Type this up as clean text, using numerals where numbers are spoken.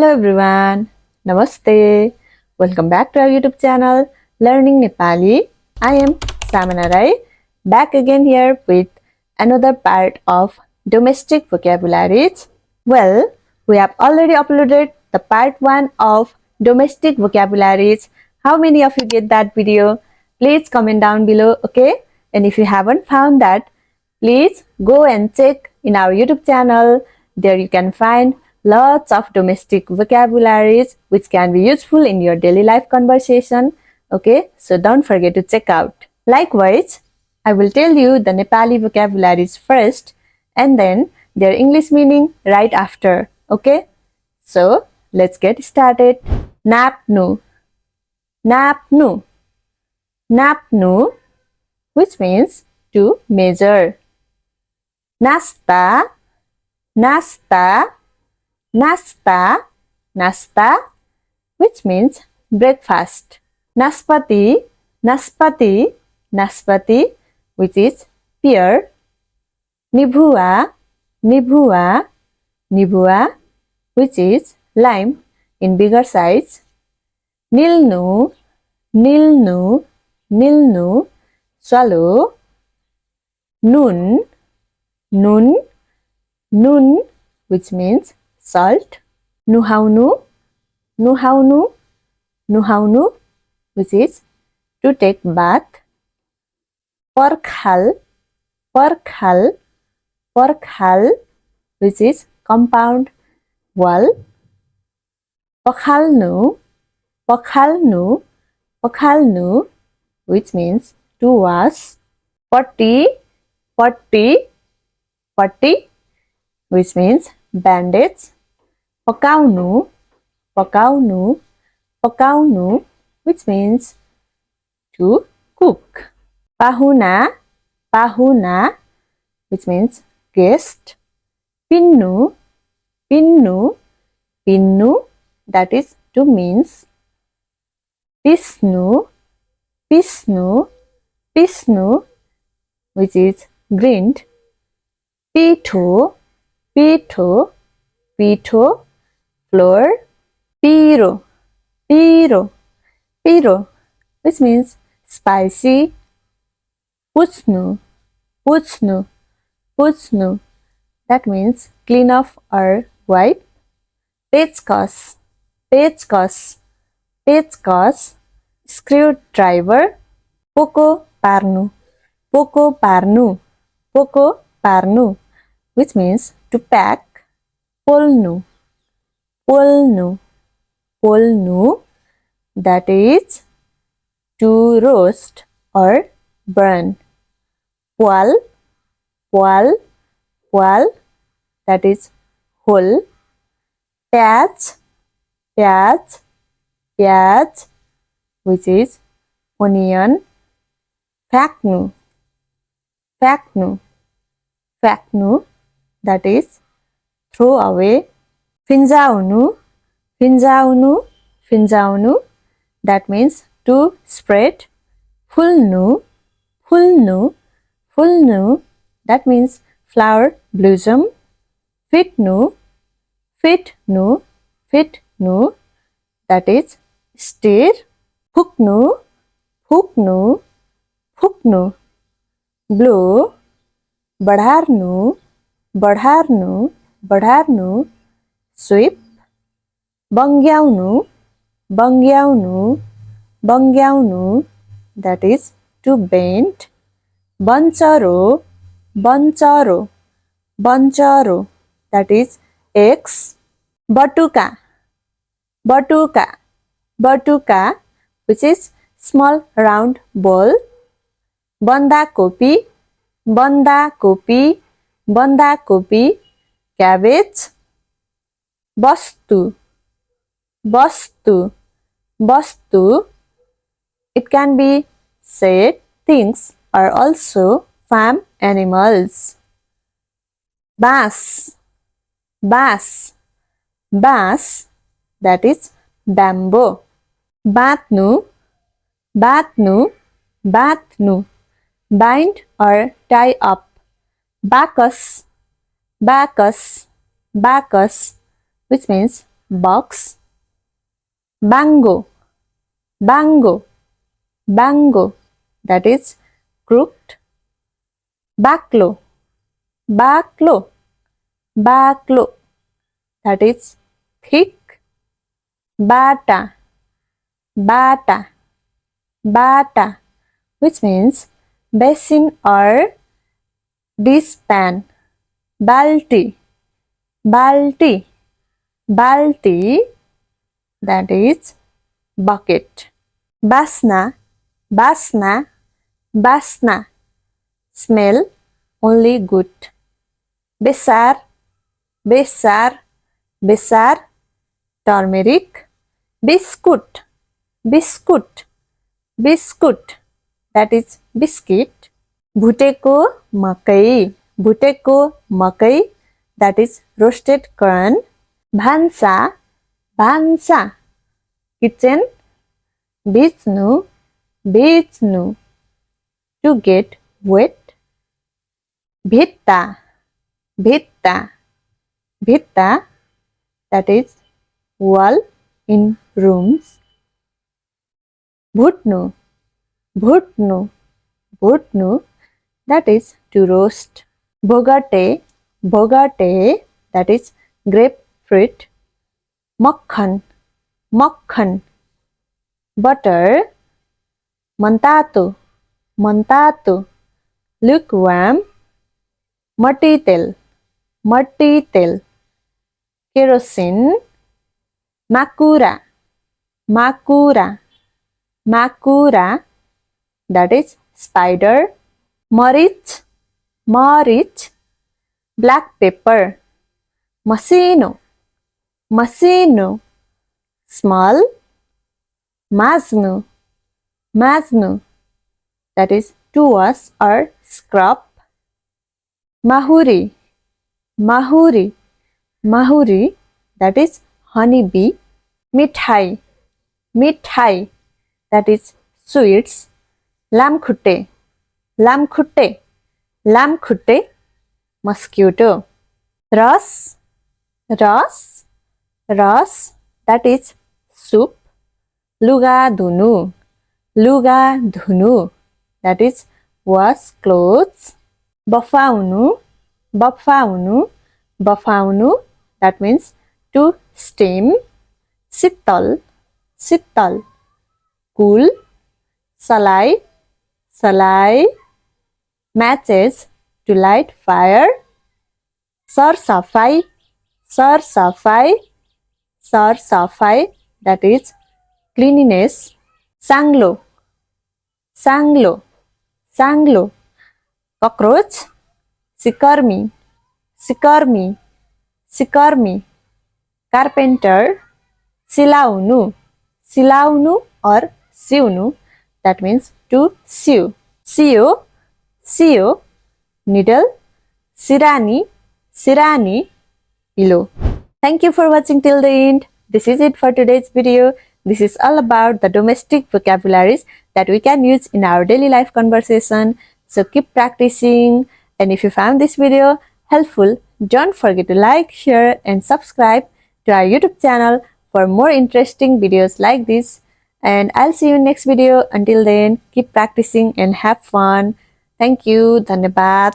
Hello everyone, Namaste. Welcome back to our YouTube channel Learning Nepali. I am Samana Rai, back again here with another part of domestic vocabularies. Well, we have already uploaded the part 1 of domestic vocabularies. How many of you get that video? Please comment down below, okay? And if you haven't found that, please go and check in our YouTube channel. There you can find lots of domestic vocabularies which can be useful in your daily life conversation. Okay, so don't forget to check out. Likewise, I will tell you the Nepali vocabularies first and then their English meaning right after. Okay, so let's get started. Napnu, napnu, napnu, which means to measure. Nasta, nasta, nasta, nasta, which means breakfast. Naspati, naspati, naspati, which is pear. Nibhua, nibhua, nibhua, which is lime in bigger size. Nilnu, nilnu, nilnu, swallow. Nun, nun, nun, which means salt. Nuhaunu, nuhaunu, nuhaunu, which is to take bath. Porkhal, porkhal, porkhal, which is compound wall. Pokhalnu, pokhalnu, pokhalnu, which means to wash. Patti, patti, patti, which means bandage. Pakaunu, pakaunu, pakaunu, which means to cook. Pahuna, pahuna, which means guest. Pinnu, pinnu, pinnu, that is to means. Pisnu, pisnu, pisnu, which is grind. Pitho, pitho, pitho, flour. Piro, piro, piro, which means spicy. Puchnu, puchnu, puchnu, that means clean off or wipe. Pechkos, pechkos, pechkos, screwdriver. Poko parnu, poko parnu, poko parnu, which means to pack. Polnu, polnu, polnu, that is to roast or burn. Poal, poal, poal, that is whole. Pyaj, pyaj, pyaj, which is onion. Phaknu, phaknu, phaknu, that is throw away. Finjaunu, finjaunu, finjaunu, that means to spread. Fulnu, fulnu, fulnu, that means flower blossom. Fitnu, fitnu, fitnu, that is stir. Phuknu, phuknu, phuknu, blow. Badharnu, badharnu, badharnu, sweep. Bangyaunu, bangyaunu, bangyaunu, that is to bend. Bancharo, bancharo, bancharo, that is eggs. Batuka, batuka, batuka, which is small round ball. Banda kopi, banda kopi, banda kopi, cabbage. Bastu, bastu, bastu, it can be said things are also farm animals. Bass, bass, bass, that is bamboo. Batnu, batnu, batnu, bind or tie up. Bacchus, Bacchus, Bacchus, which means box. Bango, bango, bango, that is crooked. Backlow, backlow, backlow, that is thick. Bata, bata, bata, which means basin or dishpan. Balti, balti, balti, that is bucket. Basna, basna, basna, smell only good. Besar, besar, besar, turmeric. Biscuit, biscuit, biscuit, that is biscuit. Bhuteko makai, bhuteko makai, that is roasted corn. Bhansa, bhansa, kitchen. Bitsnu, bitsnu, to get wet. Bhitta, bhitta, bhitta, that is wall in rooms. Bhutnu, bhutnu, bhutnu, that is to roast. Bogate, bogate, that is grapefruit. Makhan, makhan, butter. Mantato, mantato, lukewarm. Matti tel, matti tel, kerosene. Makura, makura, makura, that is spider. Marich, marich, black pepper. Masino, masino, small. Masnu, masnu, that is to wash or scrub. Mahuri, mahuri, mahuri, that is honeybee. Mithai, mithai, that is sweets. Lamkhutte, lamkhutte, lamkhutte, mosquito. Ras, ras, ras, that is soup. Luga dhunu, luga dhunu, that is wash clothes. Bafaunu, bafaunu, bafaunu, that means to steam. Sittal, sittal, cool. Salai, salai, matches to light fire. Sarsafai, sarsafai, sarsafai, that is cleanliness. Sanglo, sanglo, sanglo, cockroach. Sikarmi, sikarmi, sikarmi, carpenter. Silaunu, silaunu or siunu, that means to sew. Sio, sio, needle. Sirani, sirani, pillow. Thank you for watching till the end. This is it for today's video. This is all about the domestic vocabularies that we can use in our daily life conversation. So keep practicing. And if you found this video helpful, don't forget to like, share and subscribe to our YouTube channel for more interesting videos like this. And I'll see you in next video. Until then, keep practicing and have fun. Thank you. Dhanyabad.